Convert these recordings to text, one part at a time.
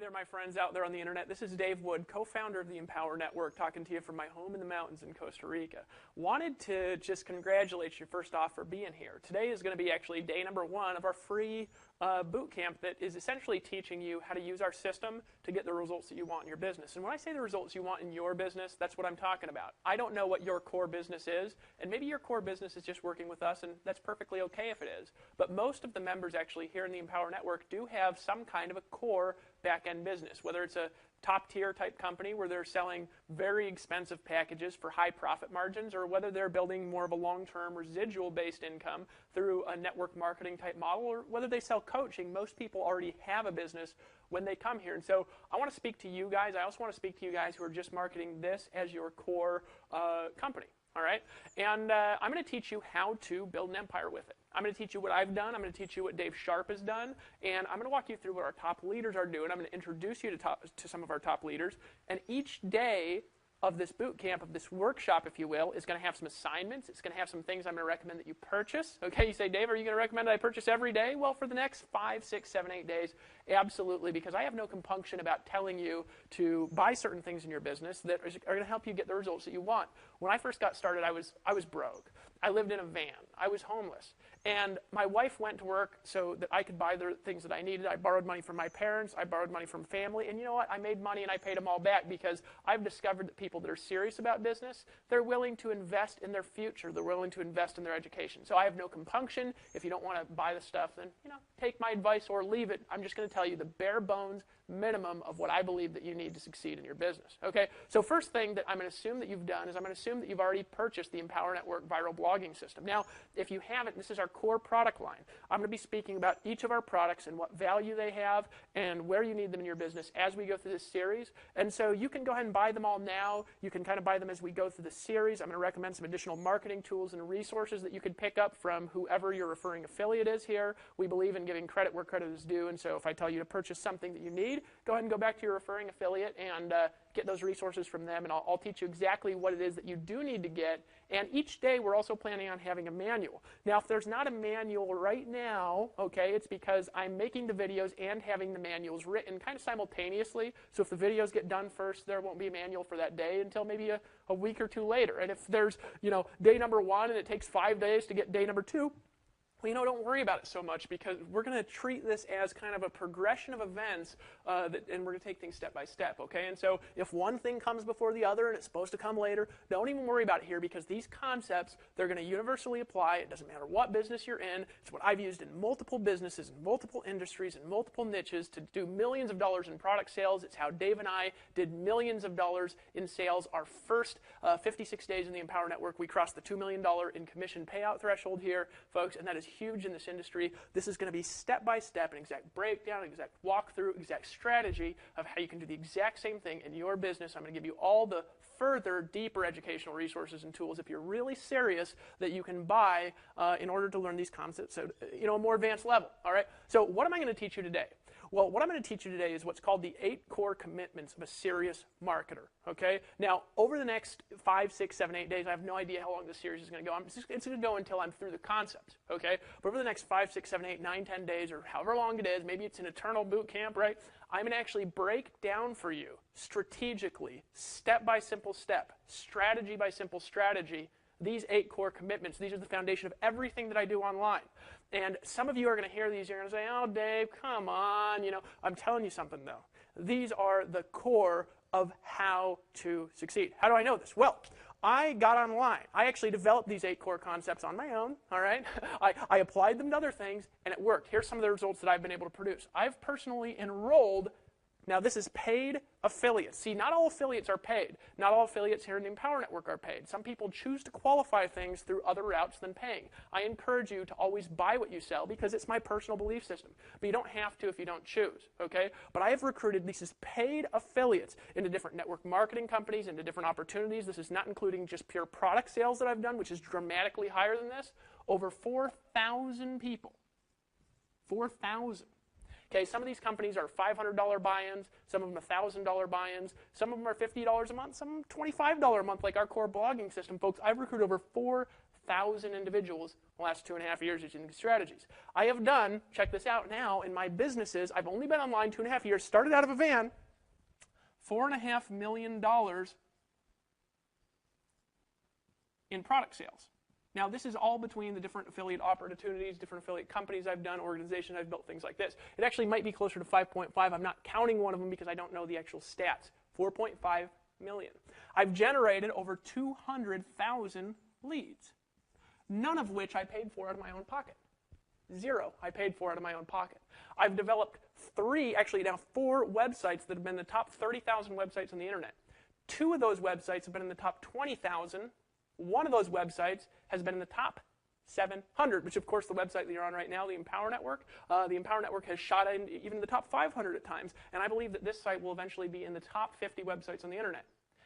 there, my friends out there on the internet. This is Dave Wood, co-founder of the Empower Network, talking to you from my home in the mountains in Costa Rica. Wanted to just congratulate you first off for being here. Today is going to be actually day number 1 of our free boot camp that is essentially teaching you how to use our system to get the results that you want in your business. And when I say the results you want in your business, that's what I'm talking about. I don't know what your core business is, and maybe your core business is just working with us, and that's perfectly okay if it is. But most of the members actually here in the Empower Network do have some kind of a core back-end business, whether it's a top-tier type company where they're selling very expensive packages for high profit margins, or whether they're building more of a long-term residual-based income through a network marketing type model, or whether they sell coaching. Most people already have a business when they come here. And so I want to speak to you guys. I also want to speak to you guys who are just marketing this as your core company. All right? And I'm going to teach you how to build an empire with it. I'm going to teach you what I've done. I'm going to teach you what Dave Sharp has done. And I'm going to walk you through what our top leaders are doing. I'm going to introduce you to some of our top leaders. And each day of this boot camp, of this workshop, if you will, is going to have some assignments. It's going to have some things I'm going to recommend that you purchase. Okay, you say, Dave, are you going to recommend that I purchase every day? Well, for the next 5, 6, 7, 8 days, absolutely, because I have no compunction about telling you to buy certain things in your business that are going to help you get the results that you want. When I first got started, I was broke. I lived in a van. I was homeless. And my wife went to work so that I could buy the things that I needed. I borrowed money from my parents. I borrowed money from family. And you know what? I made money and I paid them all back because I've discovered that people that are serious about business, they're willing to invest in their future. They're willing to invest in their education. So I have no compunction. If you don't want to buy the stuff, then, take my advice or leave it. I'm just going to tell you the bare bones minimum of what I believe that you need to succeed in your business. Okay? So first thing that I'm going to assume that you've done is I'm going to assume that you've already purchased the Empower Network viral blogging system. Now, if you haven't, this is our core product line. I'm going to be speaking about each of our products and what value they have and where you need them in your business as we go through this series. And so you can go ahead and buy them all now. You can kind of buy them as we go through the series. I'm going to recommend some additional marketing tools and resources that you could pick up from whoever your referring affiliate is here. We believe in giving credit where credit is due, and so if I tell you to purchase something that you need, go ahead and go back to your referring affiliate and get those resources from them, and I'll teach you exactly what it is that you do need to get. And each day we're also planning on having a manual. Now, if there's not a manual right now, okay, it's because I'm making the videos and having the manuals written kind of simultaneously. So if the videos get done first, there won't be a manual for that day until maybe a week or 2 later. And if there's, day number 1 and it takes 5 days to get day number 2, well, don't worry about it so much because we're going to treat this as kind of a progression of events and we're going to take things step by step, okay? And so if one thing comes before the other and it's supposed to come later, don't even worry about it here because these concepts, they're going to universally apply. It doesn't matter what business you're in. It's what I've used in multiple businesses, in multiple industries, in multiple niches to do millions of dollars in product sales. It's how Dave and I did millions of dollars in sales. Our first 56 days in the Empower Network, we crossed the $2 million in commission payout threshold here, folks, and that is huge in this industry. This is going to be step-by-step, an exact breakdown, an exact walkthrough, exact strategy of how you can do the exact same thing in your business. I'm going to give you all the further, deeper educational resources and tools if you're really serious that you can buy in order to learn these concepts at a more advanced level. All right? So what am I going to teach you today? Well, what I'm going to teach you today is what's called the 8 core commitments of a serious marketer, okay? Now, over the next 5, 6, 7, 8 days, I have no idea how long this series is going to go. It's going to go until I'm through the concept, okay? But over the next 5, 6, 7, 8, 9, 10 days, or however long it is, maybe it's an eternal boot camp, right? I'm going to actually break down for you strategically, step by simple step, strategy by simple strategy, these 8 core commitments. These are the foundation of everything that I do online. And some of you are going to hear these, you're going to say, oh, Dave, come on. I'm telling you something, though. These are the core of how to succeed. How do I know this? Well, I got online. I actually developed these 8 core concepts on my own, all right? I applied them to other things, and it worked. Here's some of the results that I've been able to produce. I've personally enrolled. Now, this is paid affiliates. See, not all affiliates are paid. Not all affiliates here in the Empower Network are paid. Some people choose to qualify things through other routes than paying. I encourage you to always buy what you sell because it's my personal belief system. But you don't have to if you don't choose, okay? But I have recruited these as paid affiliates into different network marketing companies, into different opportunities. This is not including just pure product sales that I've done, which is dramatically higher than this. Over 4,000 people. 4,000. Okay, some of these companies are $500 buy-ins, some of them $1,000 buy-ins, some of them are $50 a month, some $25 a month, like our core blogging system. Folks, I've recruited over 1,000 individuals in the last 2.5 years using these strategies. I have done, check this out now, in my businesses, I've only been online 2.5 years, started out of a van, $4.5 million in product sales. Now, this is all between the different affiliate opportunities, different affiliate companies I've done, organizations I've built, things like this. It actually might be closer to 5.5. I'm not counting one of them because I don't know the actual stats. 4.5 million. I've generated over 200,000 leads, none of which I paid for out of my own pocket. Zero I paid for out of my own pocket. I've developed 4 websites that have been in the top 30,000 websites on the internet. 2 of those websites have been in the top 20,000. One of those websites has been in the top 700, which of course the website that you're on right now, the Empower Network. The Empower Network has shot in even the top 500 at times, and I believe that this site will eventually be in the top 50 websites on the internet.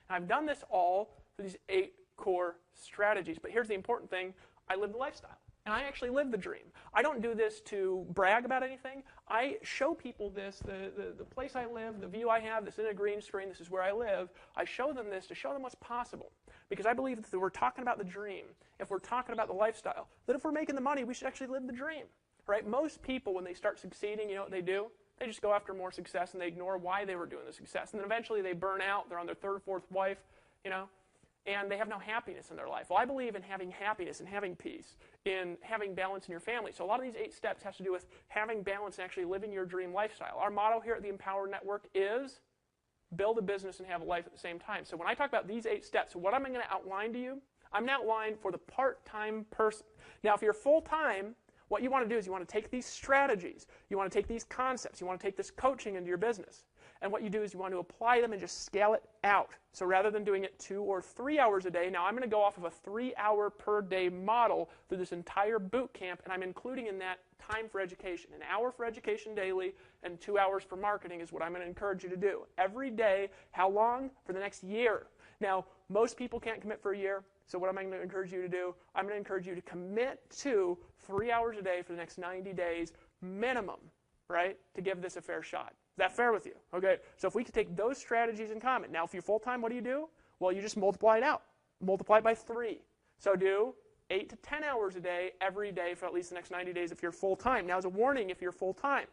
And I've done this all through these 8 core strategies, but here's the important thing, I live the lifestyle. And I actually live the dream. I don't do this to brag about anything. I show people this, the place I live, the view I have, this in a green screen, this is where I live. I show them this to show them what's possible. Because I believe that if we're talking about the dream, if we're talking about the lifestyle, that if we're making the money, we should actually live the dream. Right? Most people, when they start succeeding, you know what they do? They just go after more success and they ignore why they were doing the success. And then eventually they burn out, they're on their 3rd or 4th wife, you know, and they have no happiness in their life. Well, I believe in having happiness and having peace, in having balance in your family. So a lot of these 8 steps has to do with having balance and actually living your dream lifestyle. Our motto here at the Empower Network is build a business and have a life at the same time. So when I talk about these 8 steps, what I'm going to outline to you, I'm going to outline for the part-time person. Now, if you're full-time, what you want to do is you want to take these strategies, you want to take these concepts, you want to take this coaching into your business. And what you do is you want to apply them and just scale it out. So rather than doing it 2 or 3 hours a day, now I'm going to go off of a 3-hour per day model through this entire boot camp, and I'm including in that time for education. 1 hour for education daily and 2 hours for marketing is what I'm going to encourage you to do. Every day, how long? For the next year. Now, most people can't commit for a year, so what am I going to encourage you to do? I'm going to encourage you to commit to 3 hours a day for the next 90 days minimum, right, to give this a fair shot. Is that fair with you? Okay, so if we could take those strategies in common. Now, if you're full-time, what do? Well, you just multiply it out. Multiply it by 3. So do 8 to 10 hours a day every day for at least the next 90 days if you're full-time. Now, as a warning, if you're full-time,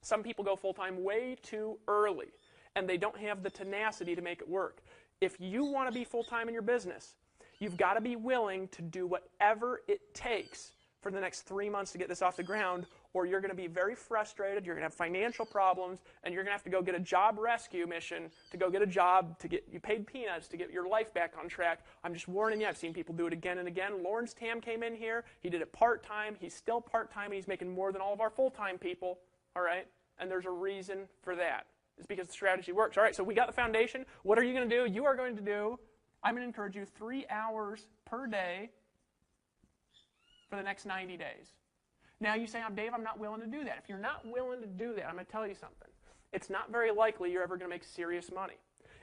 some people go full-time way too early, and they don't have the tenacity to make it work. If you want to be full-time in your business, you've got to be willing to do whatever it takes for the next 3 months to get this off the ground, or you're going to be very frustrated, you're going to have financial problems, and you're going to have to go get a job rescue mission to go get a job to get you paid peanuts to get your life back on track. I'm just warning you, I've seen people do it again and again. Lawrence Tam came in here, he did it part-time, he's still part-time, and he's making more than all of our full-time people, all right? And there's a reason for that. It's because the strategy works. All right, so we got the foundation. What are you going to do? You are going to do, I'm going to encourage you 3 hours per day for the next 90 days. Now you say, Dave, I'm not willing to do that. If you're not willing to do that, I'm going to tell you something. It's not very likely you're ever going to make serious money.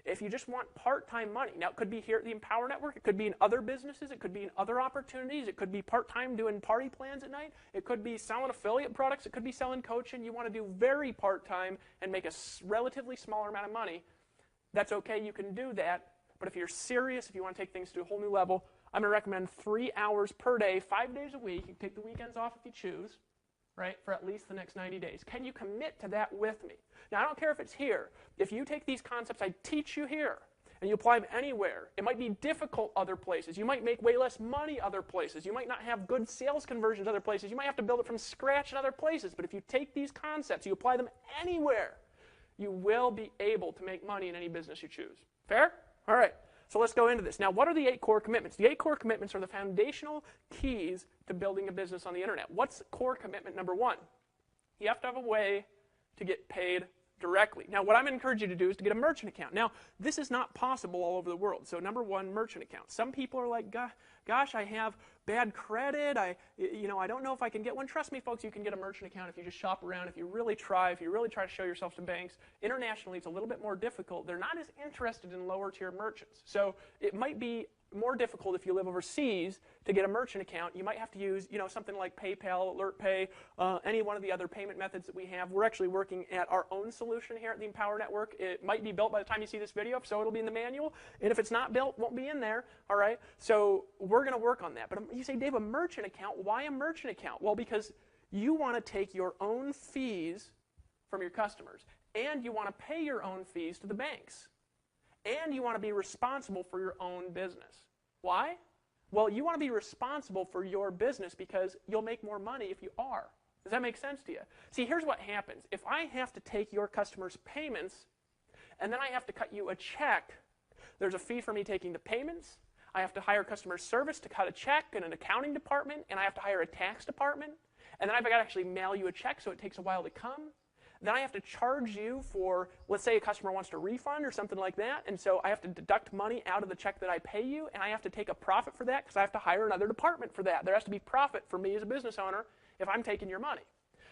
If you just want part-time money, now it could be here at the Empower Network, it could be in other businesses, it could be in other opportunities, it could be part-time doing party plans at night, it could be selling affiliate products, it could be selling coaching. You want to do very part-time and make a relatively smaller amount of money. That's okay, you can do that. But if you're serious, if you want to take things to a whole new level, I'm going to recommend 3 hours per day, 5 days a week. You can take the weekends off if you choose, right, for at least the next 90 days. Can you commit to that with me? Now, I don't care if it's here. If you take these concepts I teach you here and you apply them anywhere, it might be difficult other places. You might make way less money other places. You might not have good sales conversions other places. You might have to build it from scratch in other places. But if you take these concepts, you apply them anywhere, you will be able to make money in any business you choose. Fair? All right. So let's go into this. Now, what are the 8 core commitments? The 8 core commitments are the foundational keys to building a business on the internet. What's core commitment number 1? You have to have a way to get paid directly. Now, what I'm going to encourage you to do is to get a merchant account. Now, this is not possible all over the world. So, number 1, merchant account. Some people are like, gosh, I have bad credit. I don't know if I can get one. Trust me, folks, you can get a merchant account if you just shop around, if you really try to show yourself to banks. Internationally, it's a little bit more difficult. They're not as interested in lower-tier merchants. So, it might be more difficult if you live overseas to get a merchant account. You might have to use, something like PayPal, AlertPay, any one of the other payment methods that we have. We're actually working at our own solution here at the Empower Network. It might be built by the time you see this video, so it'll be in the manual. And if it's not built, it won't be in there. All right. So we're going to work on that. But you say, Dave, a merchant account? Why a merchant account? Well, because you want to take your own fees from your customers, and you want to pay your own fees to the banks, and you want to be responsible for your own business. Why? Well, you want to be responsible for your business because you'll make more money if you are. Does that make sense to you? See, here's what happens. If I have to take your customers' payments, and then I have to cut you a check, there's a fee for me taking the payments. I have to hire customer service to cut a check and an accounting department, and I have to hire a tax department. And then I've got to actually mail you a check, so it takes a while to come. Then I have to charge you for, let's say a customer wants to refund or something like that, and so I have to deduct money out of the check that I pay you, and I have to take a profit for that because I have to hire another department for that. There has to be profit for me as a business owner if I'm taking your money.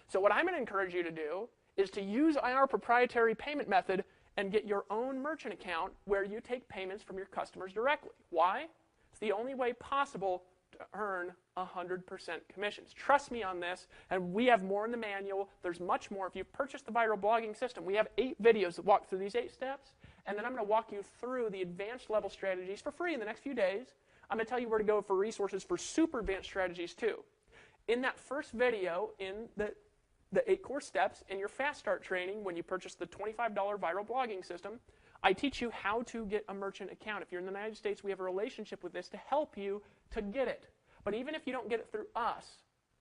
So what I'm going to encourage you to do is to use our proprietary payment method and get your own merchant account where you take payments from your customers directly. Why? It's the only way possible to earn 100% commissions. Trust me on this, and we have more in the manual. There's much more. If you've purchased the Viral Blogging System, we have 8 videos that walk through these 8 steps, and then I'm going to walk you through the advanced level strategies for free in the next few days. I'm going to tell you where to go for resources for super advanced strategies too. In that first video, in the 8 core steps in your Fast Start training, when you purchase the $25 Viral Blogging System, I teach you how to get a merchant account. If you're in the United States, we have a relationship with this to help you to get it. But even if you don't get it through us,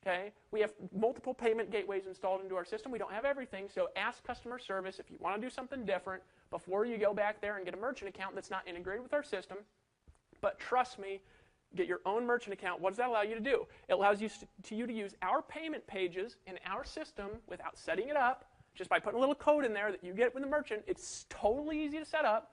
okay, we have multiple payment gateways installed into our system. We don't have everything, so ask customer service if you want to do something different before you go back there and get a merchant account that's not integrated with our system. But trust me, get your own merchant account. What does that allow you to do? It allows you to use our payment pages in our system without setting it up, just by putting a little code in there that you get with the merchant. It's totally easy to set up,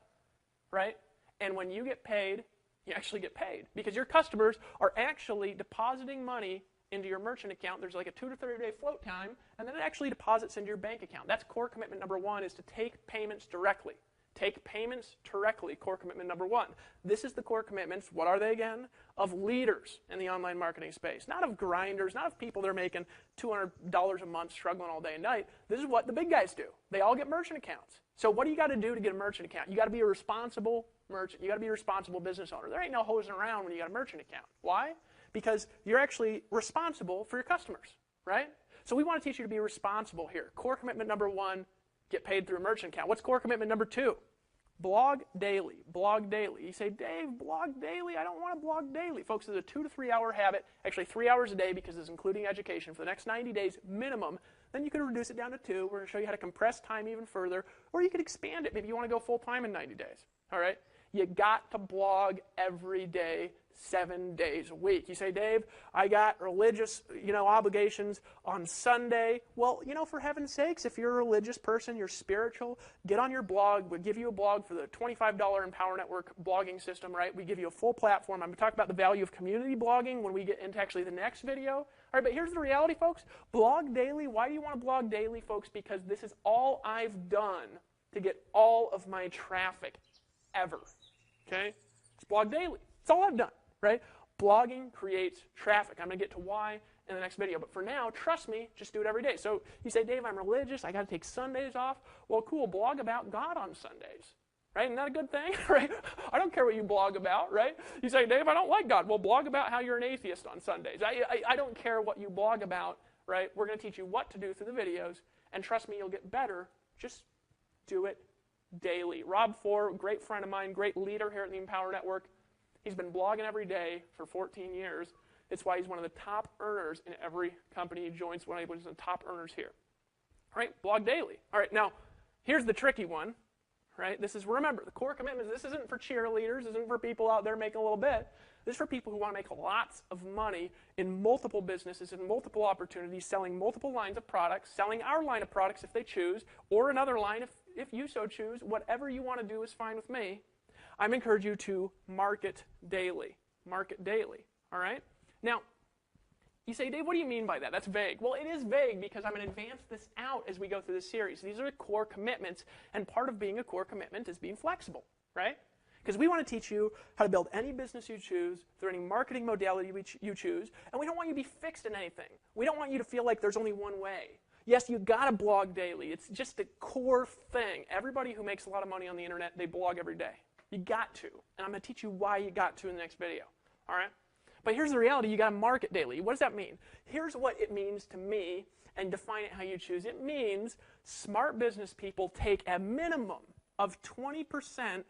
right? And when you get paid, you actually get paid because your customers are actually depositing money into your merchant account. There's like a 2 to 3 day float time, and then it actually deposits into your bank account. That's core commitment number 1, is to take payments directly. Take payments directly, core commitment number 1. This is the core commitments. What are they again? Of leaders in the online marketing space. Not of grinders, not of people that are making $200 a month struggling all day and night. This is what the big guys do. They all get merchant accounts. So what do you got to do to get a merchant account? You got to be a responsible merchant. You got to be a responsible business owner. There ain't no hosing around when you got a merchant account. Why? Because you're actually responsible for your customers, right? So we want to teach you to be responsible here. Core commitment number 1, get paid through a merchant account. What's core commitment number 2? Blog daily. Blog daily. You say, Dave, blog daily? I don't want to blog daily. Folks, it's a 2 to 3 hour habit, actually 3 hours a day because it's including education for the next 90 days minimum. Then you can reduce it down to 2. We're going to show you how to compress time even further, or you could expand it. Maybe you want to go full time in 90 days. All right? You got to blog every day, 7 days a week. You say, Dave, I got religious, obligations on Sunday. Well, for heaven's sakes, if you're a religious person, you're spiritual, get on your blog. We'll give you a blog for the $25 Empower Network blogging system, right? We give you a full platform. I'm going to talk about the value of community blogging when we get into actually the next video. All right, but here's the reality, folks. Blog daily. Why do you want to blog daily, folks? Because this is all I've done to get all of my traffic ever. Okay? It's blog daily. It's all I've done, right? Blogging creates traffic. I'm going to get to why in the next video. But for now, trust me, just do it every day. So you say, Dave, I'm religious. I got to take Sundays off. Well, cool. Blog about God on Sundays. Right? Isn't that a good thing? Right? I don't care what you blog about, right? You say, Dave, I don't like God. Well, blog about how you're an atheist on Sundays. I don't care what you blog about, right? We're going to teach you what to do through the videos. And trust me, you'll get better. Just do it daily. Rob Four, great friend of mine, great leader here at the Empower Network. He's been blogging every day for 14 years. It's why he's one of the top earners in every company he joins, one of the top earners here. All right, blog daily. All right, now, here's the tricky one. Right? This is, remember, the core commitments, this isn't for cheerleaders, this isn't for people out there making a little bit. This is for people who want to make lots of money in multiple businesses, in multiple opportunities, selling multiple lines of products, selling our line of products if they choose, or another line if you so choose. Whatever you want to do is fine with me. I'm encouraging you to market daily. Market daily. All right? Now, you say, Dave, what do you mean by that? That's vague. Well, it is vague because I'm going to advance this out as we go through this series. These are the core commitments, and part of being a core commitment is being flexible, right? Because we want to teach you how to build any business you choose, through any marketing modality you choose, and we don't want you to be fixed in anything. We don't want you to feel like there's only one way. Yes, you got to blog daily. It's just the core thing. Everybody who makes a lot of money on the internet, they blog every day. You got to. And I'm going to teach you why you got to in the next video. All right? But here's the reality. You got to market daily. What does that mean? Here's what it means to me, and define it how you choose. It means smart business people take a minimum of 20%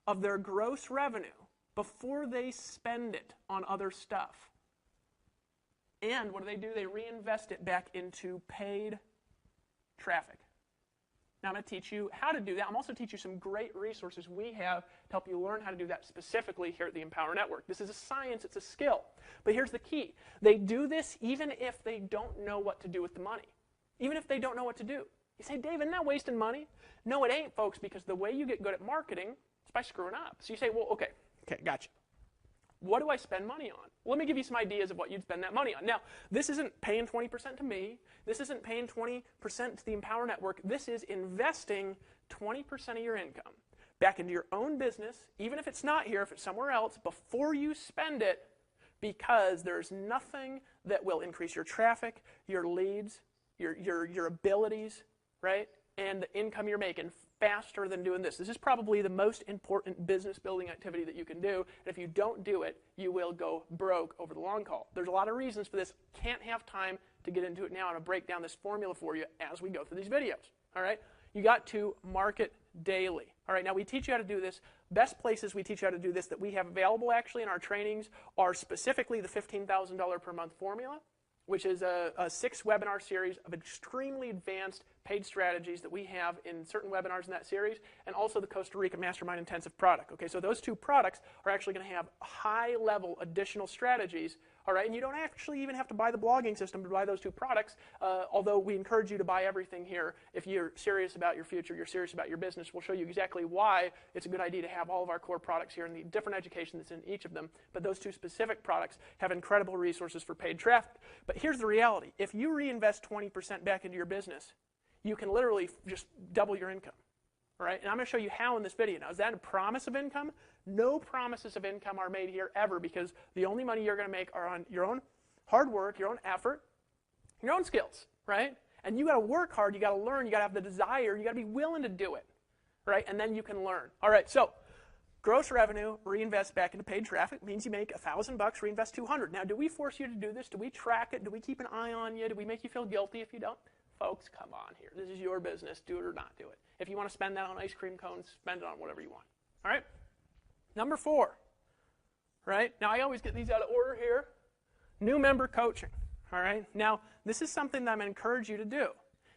of their gross revenue before they spend it on other stuff. And what do? They reinvest it back into paid traffic. Now I'm going to teach you how to do that. I'm also teach you some great resources we have to help you learn how to do that specifically here at the Empower Network. This is a science, it's a skill. But here's the key. They do this even if they don't know what to do with the money. Even if they don't know what to do. You say, Dave, isn't that wasting money? No, it ain't, folks, because the way you get good at marketing is by screwing up. So you say, well, okay, gotcha. What do I spend money on? Well, let me give you some ideas of what you'd spend that money on. Now, this isn't paying 20% to me. This isn't paying 20% to the Empower Network. This is investing 20% of your income back into your own business, even if it's not here, if it's somewhere else, before you spend it, because there's nothing that will increase your traffic, your leads, your abilities, right, and the income you're making faster than doing this. This is probably the most important business building activity that you can do, and if you don't do it, you will go broke over the long haul. There's a lot of reasons for this. Can't have time to get into it now. I'm going to break down this formula for you as we go through these videos. All right? You got to market daily. All right, now we teach you how to do this. Best places we teach you how to do this that we have available actually in our trainings are specifically the $15,000 per month formula, which is a 6-webinar series of extremely advanced paid strategies that we have in certain webinars in that series, and also the Costa Rica Mastermind Intensive product. Okay, so those two products are actually going to have high-level additional strategies, all right, and you don't actually even have to buy the blogging system to buy those two products, although we encourage you to buy everything here if you're serious about your future, you're serious about your business. We'll show you exactly why it's a good idea to have all of our core products here and the different education that's in each of them, but those two specific products have incredible resources for paid traffic. But here's the reality. If you reinvest 20% back into your business, you can literally just double your income, all right? And I'm going to show you how in this video. Now, is that a promise of income? No promises of income are made here ever, because the only money you're going to make are on your own hard work, your own effort, your own skills, right? And you got to work hard, you got to learn, you got to have the desire, you got to be willing to do it, right? And then you can learn. All right, so gross revenue, reinvest back into paid traffic, means you make $1,000, reinvest $200. Now, do we force you to do this? Do we track it? Do we keep an eye on you? Do we make you feel guilty if you don't? Folks, come on here. This is your business. Do it or not do it. If you want to spend that on ice cream cones, spend it on whatever you want. All right? Number 4, right? Now, I always get these out of order here. New member coaching. All right? Now, this is something that I'm going to encourage you to do.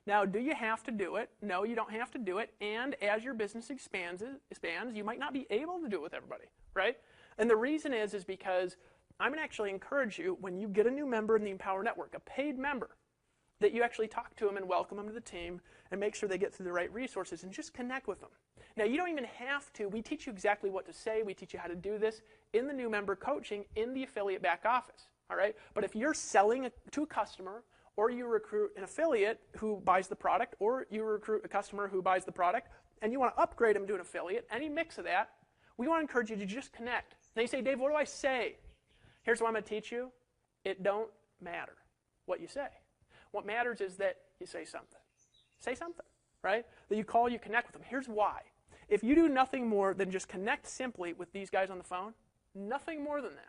Now, do you have to do it? No, you don't have to do it. And as your business expands, you might not be able to do it with everybody, right? And the reason is because I'm going to actually encourage you, when you get a new member in the Empower Network, a paid member, that you actually talk to them and welcome them to the team and make sure they get through the right resources and just connect with them. Now, you don't even have to. We teach you exactly what to say. We teach you how to do this in the new member coaching in the affiliate back office, all right? But if you're selling to a customer, or you recruit an affiliate who buys the product, or you recruit a customer who buys the product, and you want to upgrade them to an affiliate, any mix of that, we want to encourage you to just connect. Now you say, Dave, what do I say? Here's what I'm going to teach you. It don't matter what you say. What matters is that you say something. Say something, right? That you call, you connect with them. Here's why. If you do nothing more than just connect simply with these guys on the phone, nothing more than that.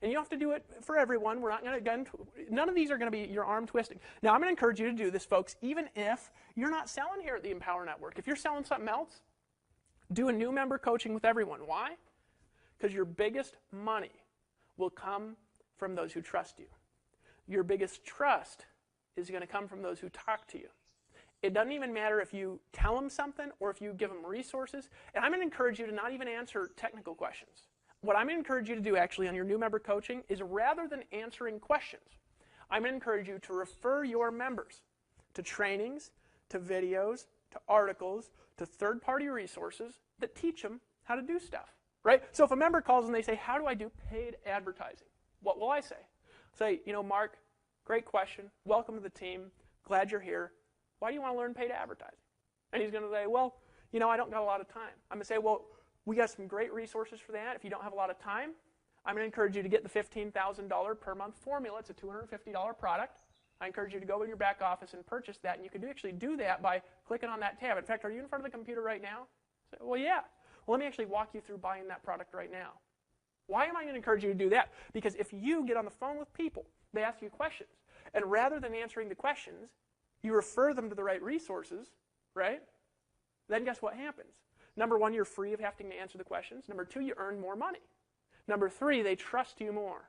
And you don't have to do it for everyone. We're not going to, none of these are going to be your arm twisting. Now, I'm going to encourage you to do this, folks, even if you're not selling here at the Empower Network. If you're selling something else, do a new member coaching with everyone. Why? Because your biggest money will come from those who trust you. Your biggest trust is going to come from those who talk to you. It doesn't even matter if you tell them something or if you give them resources. And I'm going to encourage you to not even answer technical questions. What I'm going to encourage you to do actually on your new member coaching is, rather than answering questions, I'm going to encourage you to refer your members to trainings, to videos, to articles, to third-party resources that teach them how to do stuff, right? So if a member calls and they say, how do I do paid advertising? What will I say? Say, Mark, great question. Welcome to the team. Glad you're here. Why do you want to learn paid advertising? And he's going to say, well, I don't got a lot of time. I'm going to say, well, We got some great resources for that. If you don't have a lot of time, I'm going to encourage you to get the $15,000 per month formula. It's a $250 product. I encourage you to go in your back office and purchase that, and you can actually do that by clicking on that tab. In fact, are you in front of the computer right now? Well, yeah. Well, let me actually walk you through buying that product right now. Why am I going to encourage you to do that? Because if you get on the phone with people, they ask you questions, and rather than answering the questions, you refer them to the right resources, right? Then guess what happens? Number one, you're free of having to answer the questions. Number two, you earn more money. Number three, they trust you more.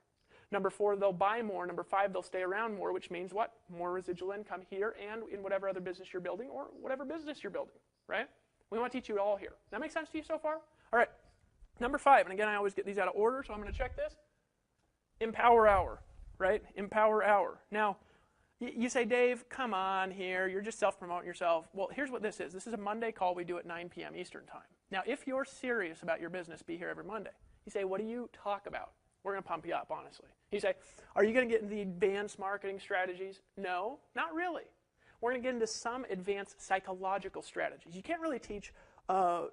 Number four, they'll buy more. Number five, they'll stay around more, which means what? More residual income here and in whatever other business you're building or whatever business you're building, right? We want to teach you it all here. That make sense to you so far? All right. Number five, and again, I always get these out of order, so I'm going to check this. Empower Hour, right? Empower Hour. Now, you say, Dave, come on here. You're just self-promoting yourself. Well, here's what this is. This is a Monday call we do at 9 p.m. Eastern Time. Now, if you're serious about your business, be here every Monday. You say, what do you talk about? We're going to pump you up, honestly. You say, are you going to get into the advanced marketing strategies? No, not really. We're going to get into some advanced psychological strategies. You can't really teach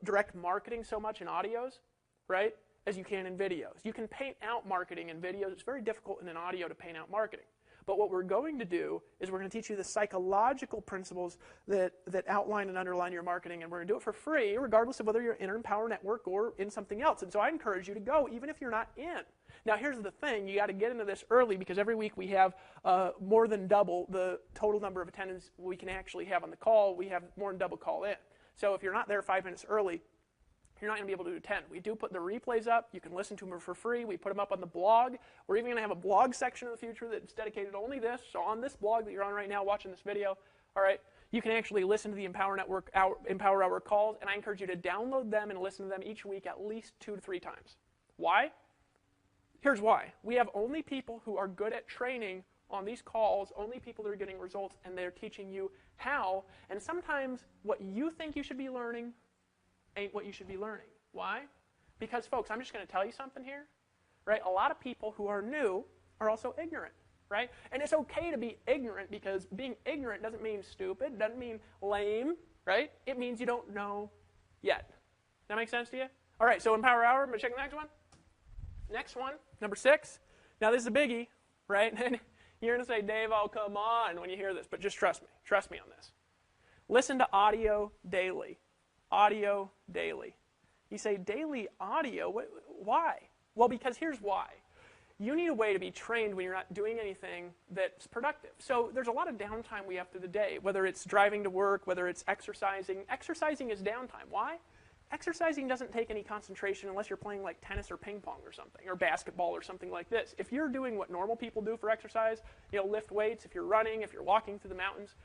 direct marketing so much in audios, right, as you can in videos. You can paint out marketing in videos. It's very difficult in an audio to paint out marketing. But what we're going to do is we're going to teach you the psychological principles that outline and underline your marketing, and we're going to do it for free, regardless of whether you're in an Empower Network or in something else. And so I encourage you to go, even if you're not in. Now, here's the thing. You got to get into this early because every week we have more than double the total number of attendants we can actually have on the call. We have more than double call in. So if you're not there 5 minutes early, you're not going to be able to attend. We do put the replays up. You can listen to them for free. We put them up on the blog. We're even going to have a blog section in the future that's dedicated to only this. So on this blog that you're on right now watching this video, all right, you can actually listen to the Empower Network Empower Hour calls, and I encourage you to download them and listen to them each week at least 2 to 3 times. Why? Here's why. We have only people who are good at training on these calls, only people that are getting results, and they're teaching you how. And sometimes what you think you should be learning ain't what you should be learning. Why? Because, folks, I'm just going to tell you something here, right? A lot of people who are new are also ignorant, right? And it's okay to be ignorant because being ignorant doesn't mean stupid, doesn't mean lame, right? It means you don't know yet. That make sense to you? All right, so Empower Hour, I'm going to check the next one. Next one, number 6. Now, this is a biggie, right? And you're going to say, Dave, oh, come on, when you hear this, but just trust me. Trust me on this. Listen to audio daily. Audio daily. You say, daily audio? Why? Well, because here's why. You need a way to be trained when you're not doing anything that's productive. So there's a lot of downtime we have through the day, whether it's driving to work, whether it's exercising. Exercising is downtime. Why? Exercising doesn't take any concentration unless you're playing like tennis or ping pong or something, or basketball or something like this. If you're doing what normal people do for exercise, lift weights, if you're running, if you're walking through the mountains,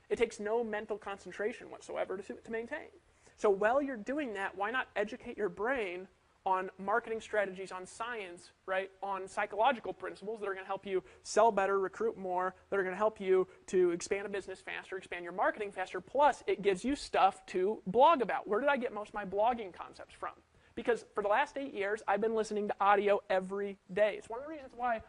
it takes no mental concentration whatsoever to maintain. So while you're doing that, why not educate your brain on marketing strategies, on science, right, on psychological principles that are going to help you sell better, recruit more, that are going to help you to expand a business faster, expand your marketing faster, plus it gives you stuff to blog about. Where did I get most of my blogging concepts from? Because for the last 8 years, I've been listening to audio every day. It's one of the reasons why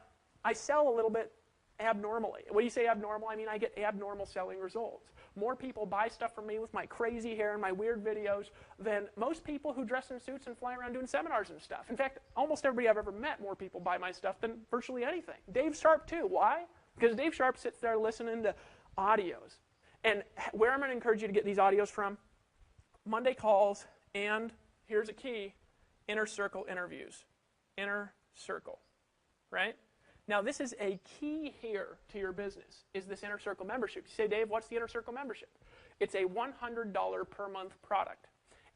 I sell a little bit abnormally. When you say abnormal, I mean I get abnormal selling results. More people buy stuff from me with my crazy hair and my weird videos than most people who dress in suits and fly around doing seminars and stuff. In fact, almost everybody I've ever met, more people buy my stuff than virtually anything. Dave Sharp, too. Why? Because Dave Sharp sits there listening to audios. And where I'm going to encourage you to get these audios from? Monday calls, and here's a key, inner circle interviews. Inner circle, right? Now, this is a key here to your business, is this Inner Circle membership. You say, Dave, what's the Inner Circle membership? It's a $100 per month product.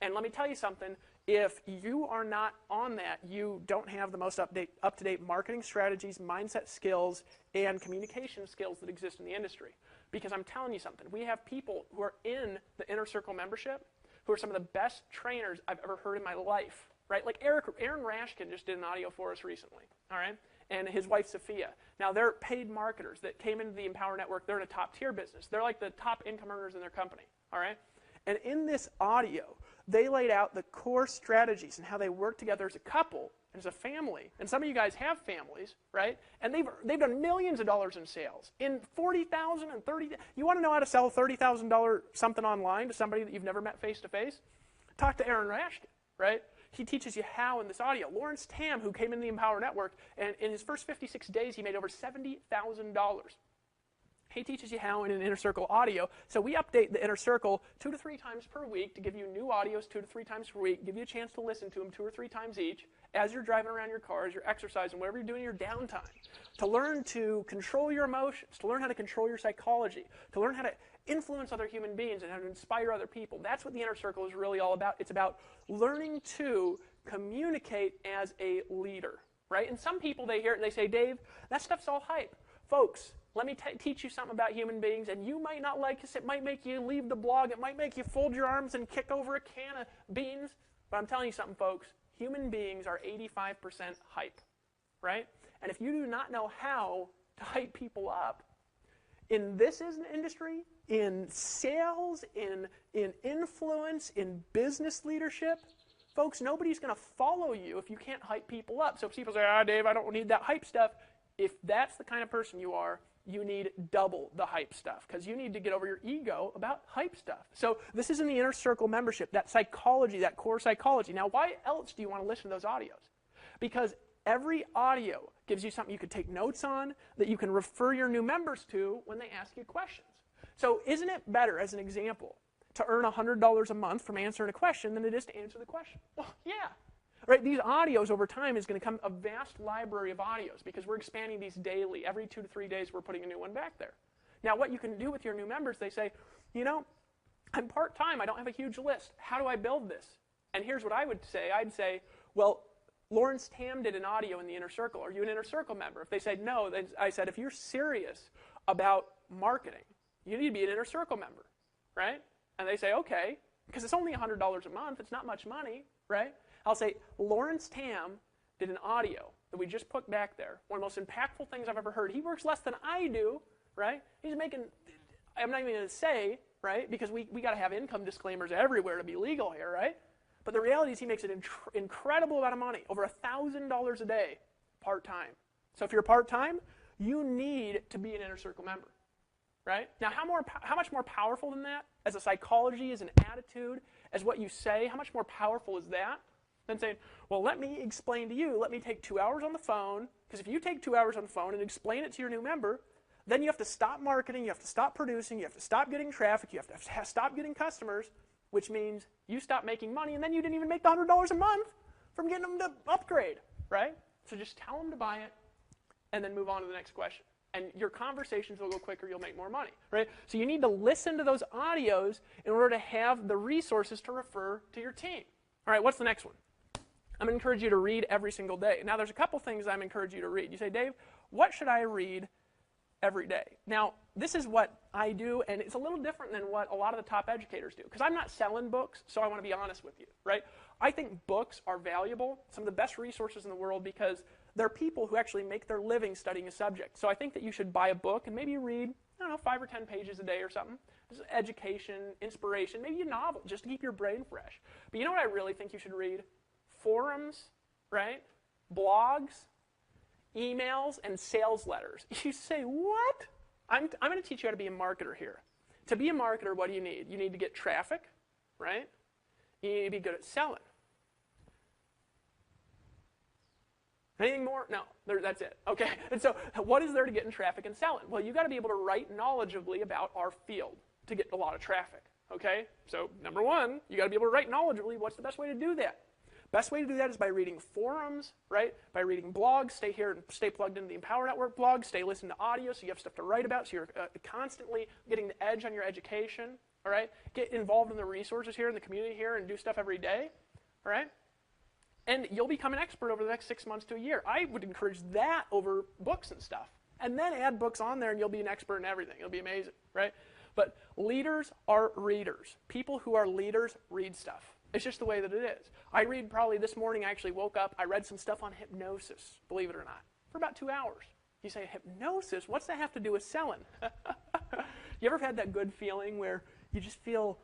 And let me tell you something, if you are not on that, you don't have the most up-to-date marketing strategies, mindset skills, and communication skills that exist in the industry. Because I'm telling you something, we have people who are in the Inner Circle membership who are some of the best trainers I've ever heard in my life, right? Like Aaron Rashkin just did an audio for us recently, all right? And his wife, Sophia. Now, they're paid marketers that came into the Empower Network. They're in a top-tier business. They're like the top income earners in their company, all right? And in this audio, they laid out the core strategies and how they work together as a couple, as a family. And some of you guys have families, right? And they've done millions of dollars in sales. In $40,000 and $30,000. You want to know how to sell a $30,000 something online to somebody that you've never met face-to-face? Talk to Aaron Rashkin, right? he teaches you how in this audio. Lawrence Tam, who came in the Empower Network, and in his first 56 days, he made over $70,000. He teaches you how in an Inner Circle audio. So we update the Inner Circle 2 to 3 times per week to give you new audios 2 to 3 times per week, give you a chance to listen to them 2 or 3 times each as you're driving around your car, as you're exercising, whatever you're doing in your downtime, to learn to control your emotions, to learn how to control your psychology, to learn how to influence other human beings and how to inspire other people. That's what the Inner Circle is really all about. It's about learning to communicate as a leader, right? And some people, they hear it and they say, Dave, that stuff's all hype. Folks, let me teach you something about human beings, and you might not like this. It might make you leave the blog. It might make you fold your arms and kick over a can of beans. But I'm telling you something, folks. Human beings are 85% hype, right? And if you do not know how to hype people up, in this industry, in sales, in influence, in business leadership, folks, nobody's going to follow you if you can't hype people up. So if people say, Dave, I don't need that hype stuff, if that's the kind of person you are, you need double the hype stuff because you need to get over your ego about hype stuff. So this is in the Inner Circle membership, that psychology, that core psychology. Now, why else do you want to listen to those audios? Because every audio gives you something you could take notes on that you can refer your new members to when they ask you questions. So isn't it better, as an example, to earn $100 a month from answering a question than it is to answer the question? Well, yeah. Right, these audios over time is going to come a vast library of audios because we're expanding these daily. Every 2 to 3 days, we're putting a new one back there. Now, what you can do with your new members, they say, I'm part-time. I don't have a huge list. How do I build this? And here's what I would say. I'd say, well, Lawrence Tam did an audio in the Inner Circle. Are you an Inner Circle member? If they said no, then I said, if you're serious about marketing, you need to be an Inner Circle member, right? And they say, okay, because it's only $100 a month. It's not much money, right? I'll say, Lawrence Tam did an audio that we just put back there. One of the most impactful things I've ever heard. He works less than I do, right? He's making, I'm not even going to say, right? Because we got to have income disclaimers everywhere to be legal here, right? But the reality is he makes an incredible amount of money, over $1,000 a day, part-time. So if you're part-time, you need to be an Inner Circle member, right? Now, how much more powerful than that, as a psychology, as an attitude, as what you say, how much more powerful is that than saying, well, let me explain to you, let me take 2 hours on the phone, because if you take 2 hours on the phone and explain it to your new member, then you have to stop marketing, you have to stop producing, you have to stop getting traffic, you have to stop getting customers, which means you stop making money, and then you didn't even make the $100 a month from getting them to upgrade, right? So just tell them to buy it, and then move on to the next question. And your conversations will go quicker, you'll make more money, right? So you need to listen to those audios in order to have the resources to refer to your team. All right, what's the next one? I'm going to encourage you to read every single day. Now, there's a couple things I'm encouraging you to read. You say, Dave, what should I read every day? Now, this is what I do, and it's a little different than what a lot of the top educators do, because I'm not selling books, so I want to be honest with you, right? I think books are valuable, some of the best resources in the world, because they're people who actually make their living studying a subject. So I think that you should buy a book and maybe read, 5 or 10 pages a day or something. This is education, inspiration, maybe a novel, just to keep your brain fresh. But you know what I really think you should read? Forums, right? Blogs, emails, and sales letters. You say, what? I'm going to teach you how to be a marketer here. To be a marketer, what do you need? You need to get traffic, right? You need to be good at selling. Anything more? No, that's it. Okay, and so what is there to get in traffic and selling? Well, you've got to be able to write knowledgeably about our field to get a lot of traffic, okay? So number one, you got to be able to write knowledgeably. What's the best way to do that? Best way to do that is by reading forums, right? By reading blogs. Stay here and stay plugged into the Empower Network blog. Stay listening to audio so you have stuff to write about, so you're constantly getting the edge on your education, all right? Get involved in the resources here in the community here and do stuff every day, all right? And you'll become an expert over the next 6 months to a year. I would encourage that over books and stuff. And then add books on there and you'll be an expert in everything. It'll be amazing, right? But leaders are readers. People who are leaders read stuff. It's just the way that it is. I read probably this morning, I actually woke up, I read some stuff on hypnosis, believe it or not, for about 2 hours. You say, hypnosis? What's that have to do with selling? You ever had that good feeling where you just feel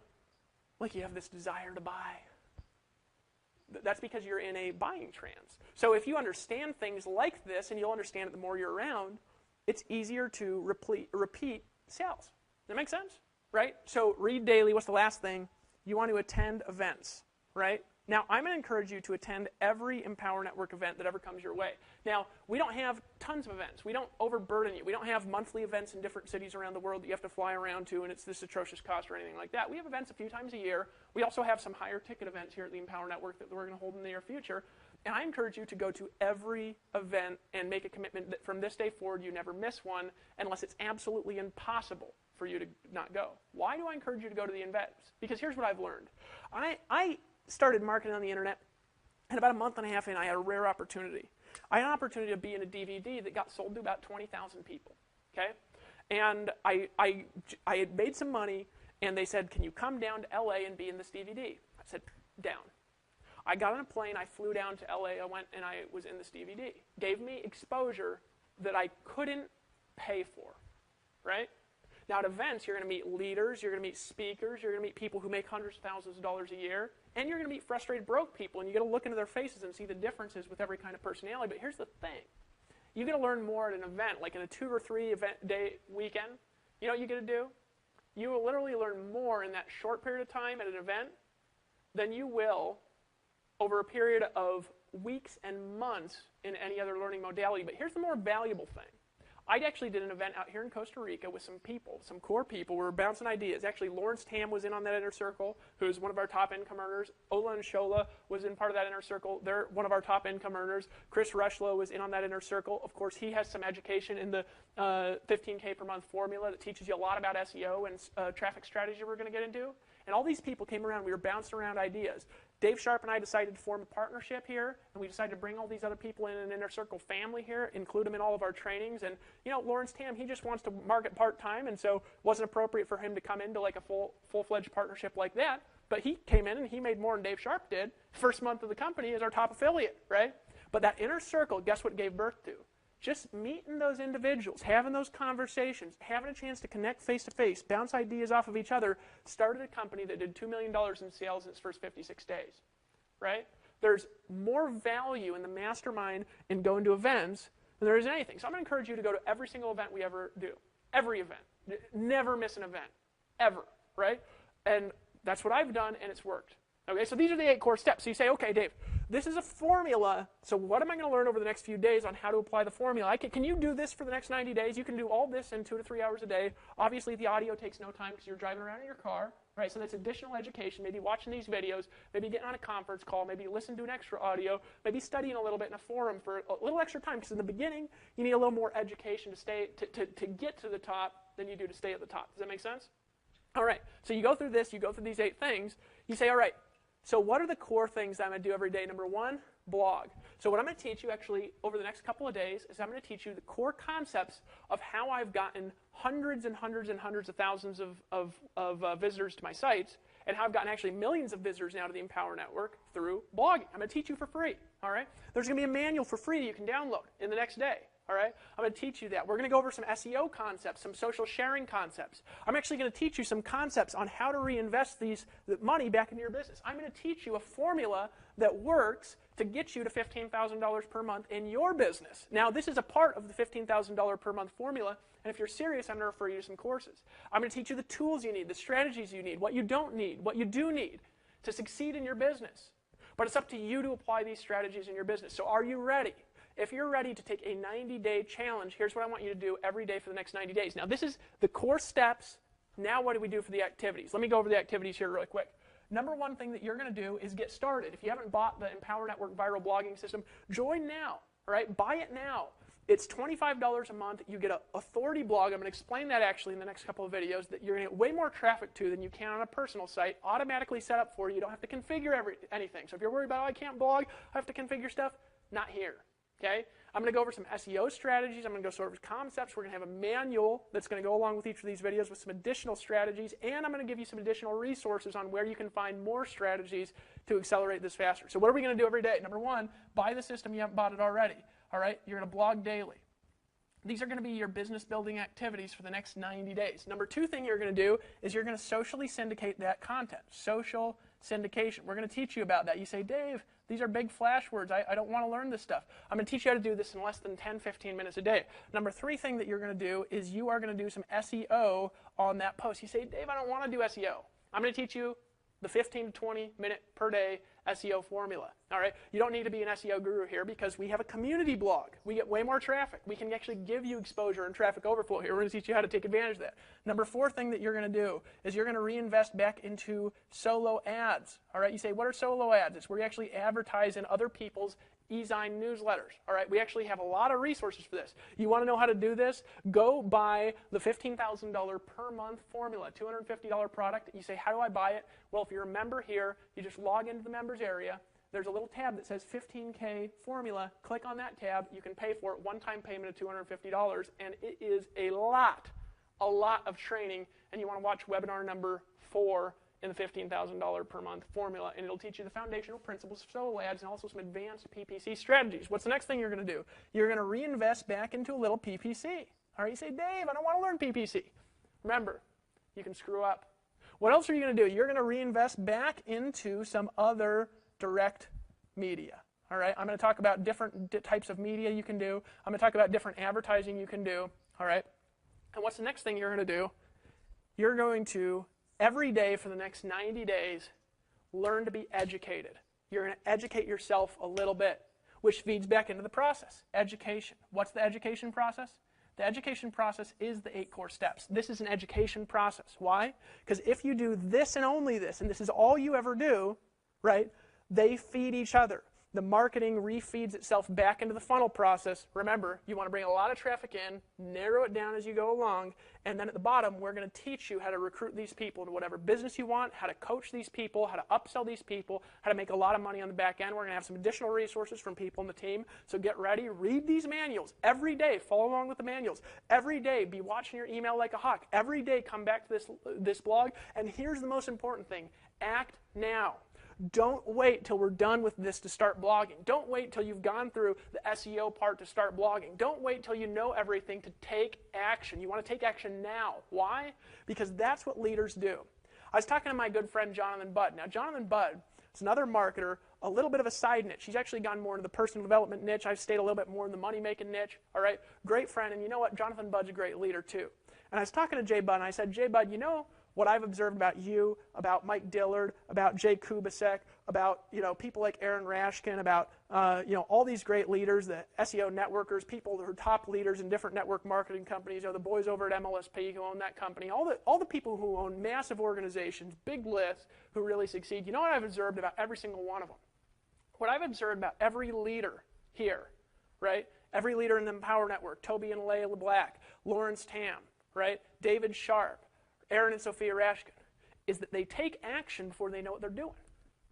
like you have this desire to buy? That's because you're in a buying trance. So if you understand things like this, and you'll understand it the more you're around, it's easier to repeat sales. Does that make sense? Right? So read daily. What's the last thing? You want to attend events, right? Now, I'm going to encourage you to attend every Empower Network event that ever comes your way. Now, we don't have tons of events. We don't overburden you. We don't have monthly events in different cities around the world that you have to fly around to, and it's this atrocious cost or anything like that. We have events a few times a year. We also have some higher ticket events here at the Empower Network that we're going to hold in the near future. And I encourage you to go to every event and make a commitment that from this day forward you never miss one unless it's absolutely impossible for you to not go. Why do I encourage you to go to the events? Because here's what I've learned. I started marketing on the internet, and about a month and a half in, I had a rare opportunity. I had an opportunity to be in a DVD that got sold to about 20,000 people, okay? And I had made some money, and they said, can you come down to LA and be in this DVD? I said, down. I got on a plane, I flew down to LA, I went, and I was in this DVD. Gave me exposure that I couldn't pay for, right? Now at events, you're going to meet leaders, you're going to meet speakers, you're going to meet people who make hundreds of thousands of dollars a year, and you're going to meet frustrated broke people, and you get to look into their faces and see the differences with every kind of personality. But here's the thing. You get to learn more at an event, like in a 2 or 3 event day weekend. You know what you get to do? You will literally learn more in that short period of time at an event than you will over a period of weeks and months in any other learning modality. But here's the more valuable thing. I actually did an event out here in Costa Rica with some people, some core people. We were bouncing ideas. Actually, Lawrence Tam was in on that inner circle, who's one of our top income earners. Ola and Shola was in part of that inner circle. They're one of our top income earners. Chris Rushlow was in on that inner circle. Of course, he has some education in the $15K per month formula that teaches you a lot about SEO and traffic strategy we're going to get into. And all these people came around. We were bouncing around ideas. Dave Sharp and I decided to form a partnership here, and we decided to bring all these other people in an inner circle family here, include them in all of our trainings. And, you know, Lawrence Tam, he just wants to market part-time, and so it wasn't appropriate for him to come into like a full-fledged partnership like that. But he came in, and he made more than Dave Sharp did. First month of the company is our top affiliate, right? But that inner circle, guess what gave birth to? Just meeting those individuals, having those conversations, having a chance to connect face-to-face, bounce ideas off of each other, started a company that did $2 million in sales in its first 56 days, right? There's more value in the mastermind in going to events than there is anything. So I'm going to encourage you to go to every single event we ever do. Every event. Never miss an event. Ever, right? And that's what I've done, and it's worked. Okay, so these are the 8 core steps. So you say, okay, Dave, this is a formula, so what am I going to learn over the next few days on how to apply the formula? Can you do this for the next 90 days? You can do all this in 2 to 3 hours a day. Obviously, the audio takes no time because you're driving around in your car, right? So that's additional education, maybe watching these videos, maybe getting on a conference call, maybe listen to an extra audio, maybe studying a little bit in a forum for a little extra time, because in the beginning, you need a little more education to get to the top than you do to stay at the top. Does that make sense? All right, so you go through this, you go through these 8 things, you say, all right, so what are the core things that I'm going to do every day? Number 1, blog. So what I'm going to teach you actually over the next couple of days is I'm going to teach you the core concepts of how I've gotten hundreds and hundreds and hundreds of thousands of visitors to my sites, and how I've gotten actually millions of visitors now to the Empower Network through blogging. I'm going to teach you for free, all right? There's going to be a manual for free that you can download in the next day. All right? I'm going to teach you that. We're going to go over some SEO concepts, some social sharing concepts. I'm actually going to teach you some concepts on how to reinvest the money back into your business. I'm going to teach you a formula that works to get you to $15,000 per month in your business. Now, this is a part of the $15,000 per month formula, and if you're serious, I'm going to refer you to some courses. I'm going to teach you the tools you need, the strategies you need, what you don't need, what you do need to succeed in your business. But it's up to you to apply these strategies in your business. So are you ready? If you're ready to take a 90-day challenge, here's what I want you to do every day for the next 90 days. Now, this is the core steps. Now, what do we do for the activities? Let me go over the activities here really quick. Number 1 thing that you're going to do is get started. If you haven't bought the Empower Network Viral Blogging System, join now. All right? Buy it now. It's $25 a month. You get an authority blog. I'm going to explain that actually in the next couple of videos, that you're going to get way more traffic to than you can on a personal site, automatically set up for you. You don't have to configure anything. So if you're worried about, oh, I can't blog, I have to configure stuff, not here. Okay? I'm going to go over some SEO strategies. I'm going to go over concepts. We're going to have a manual that's going to go along with each of these videos with some additional strategies, and I'm going to give you some additional resources on where you can find more strategies to accelerate this faster. So what are we going to do every day? Number 1, buy the system. You haven't bought it already. All right? You're going to blog daily. These are going to be your business building activities for the next 90 days. Number 2 thing you're going to do is you're going to socially syndicate that content. Social syndication. We're going to teach you about that. You say, Dave, these are big flash words. I don't want to learn this stuff. I'm going to teach you how to do this in less than 10, 15 minutes a day. Number 3 thing that you're going to do is you are going to do some SEO on that post. You say, Dave, I don't want to do SEO. I'm going to teach you the 15 to 20 minute per day SEO formula. All right, you don't need to be an SEO guru here because we have a community blog. We get way more traffic. We can actually give you exposure and traffic overflow here. We're going to teach you how to take advantage of that. Number 4 thing that you're going to do is you're going to reinvest back into solo ads. All right, you say, what are solo ads? It's where you actually advertise in other people's e-Zine newsletters. All right, we actually have a lot of resources for this. You want to know how to do this? Go buy the $15,000 per month formula, $250 product. You say, how do I buy it? Well, if you're a member here, you just log into the members area. There's a little tab that says 15K formula. Click on that tab. You can pay for it, one-time payment of $250, and it is a lot of training. And you want to watch webinar number 4 in the $15,000 per month formula, and it'll teach you the foundational principles of solo ads and also some advanced PPC strategies. What's the next thing you're going to do? You're going to reinvest back into a little PPC. All right, you say, Dave, I don't want to learn PPC. Remember, you can screw up. What else are you going to do? You're going to reinvest back into some other direct media. All right, I'm going to talk about different types of media you can do. I'm going to talk about different advertising you can do. All right, and what's the next thing you're going to do? You're going to every day for the next 90 days, learn to be educated. You're going to educate yourself a little bit, which feeds back into the process. Education. What's the education process? The education process is the 8 core steps. This is an education process. Why? Because if you do this and only this, and this is all you ever do, right, they feed each other. The marketing refeeds itself back into the funnel process. Remember, you want to bring a lot of traffic in, narrow it down as you go along, and then at the bottom, we're going to teach you how to recruit these people to whatever business you want, how to coach these people, how to upsell these people, how to make a lot of money on the back end. We're going to have some additional resources from people in the team. So get ready, read these manuals every day, follow along with the manuals. Every day, be watching your email like a hawk. Every day, come back to this blog, and here's the most important thing. Act now. Don't wait till we're done with this to start blogging. Don't wait till you've gone through the SEO part to start blogging. Don't wait till you know everything to take action. You want to take action now. Why? Because that's what leaders do. I was talking to my good friend Jonathan Budd. Now, Jonathan Budd is another marketer, a little bit of a side niche. He's actually gone more into the personal development niche. I've stayed a little bit more in the money-making niche. All right, great friend. And you know what? Jonathan Budd's a great leader, too. And I was talking to Jay Budd, and I said, Jay Budd, you know what I've observed about you, about Mike Dillard, about Jay Kubasek, about people like Aaron Rashkin, about all these great leaders, the SEO networkers, people who are top leaders in different network marketing companies, the boys over at MLSP who own that company, all the people who own massive organizations, big lists, who really succeed. You know what I've observed about every single one of them? What I've observed about every leader here, right? Every leader in the Empower Network, Toby and Leila Black, Lawrence Tam, right? David Sharp, Aaron and Sophia Rashkin, is that they take action before they know what they're doing.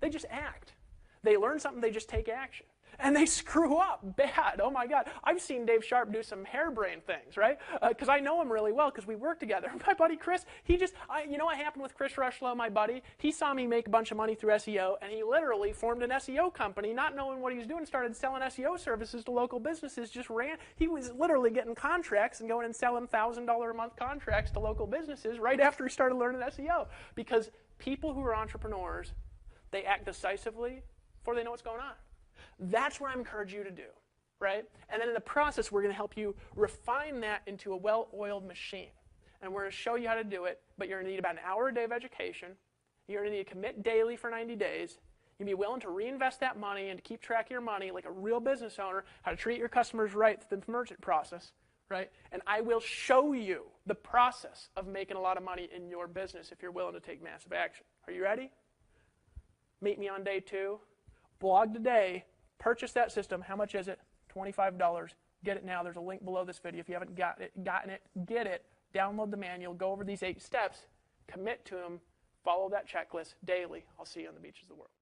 They just act. They learn something, they just take action. And they screw up bad. Oh my God. I've seen Dave Sharp do some harebrained things, right? Because I know him really well because we work together. My buddy Chris, you know what happened with Chris Rushlow, my buddy? He saw me make a bunch of money through SEO, and he literally formed an SEO company, not knowing what he was doing, started selling SEO services to local businesses, he was literally getting contracts and going and selling $1,000 a month contracts to local businesses right after he started learning SEO. Because people who are entrepreneurs, they act decisively before they know what's going on. That's what I encourage you to do, right? And then in the process, we're going to help you refine that into a well-oiled machine. And we're going to show you how to do it, but you're going to need about an hour a day of education. You're going to need to commit daily for 90 days. You'll be willing to reinvest that money and to keep track of your money like a real business owner, how to treat your customers right through the merchant process, right? And I will show you the process of making a lot of money in your business if you're willing to take massive action. Are you ready? Meet me on day 2. Blog today. Purchase that system. How much is it? $25. Get it now. There's a link below this video. If you haven't gotten it, get it. Download the manual. Go over these 8 steps. Commit to them. Follow that checklist daily. I'll see you on the beaches of the world.